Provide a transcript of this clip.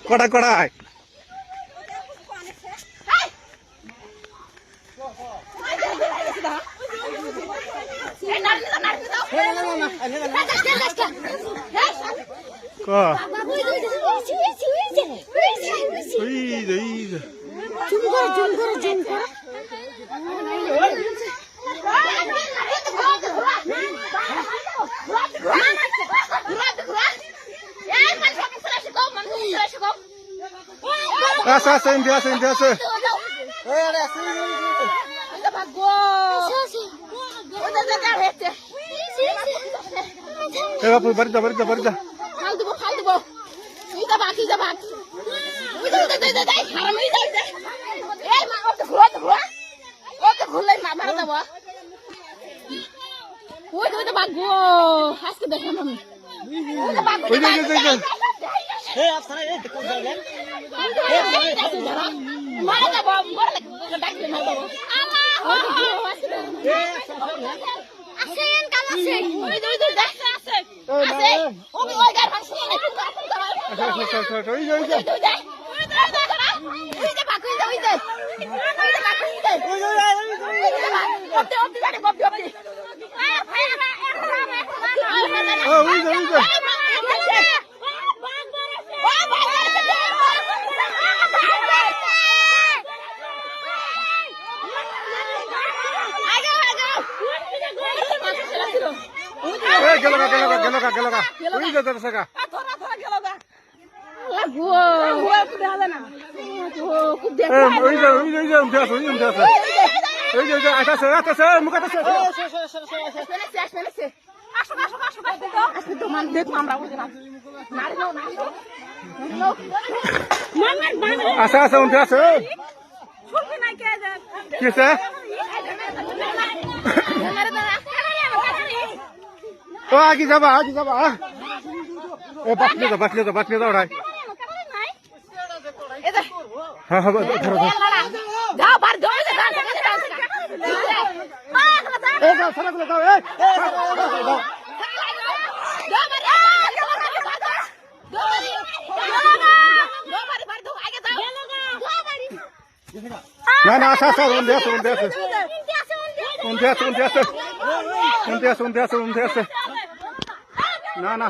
কড়া কড়াই আছে ইন্ডিয়া আছে ইন্ডিয়া আছে বাপু বাড়ি যা বাড়ি যা বাড়ি যা আছে আছে উঠে আছে কি আছে ও আগে যাবা এ বাঁচলে দাও রাই হ্যাঁ হ্যাঁ ধরো না না আসা আসা উন্ডে আছে না না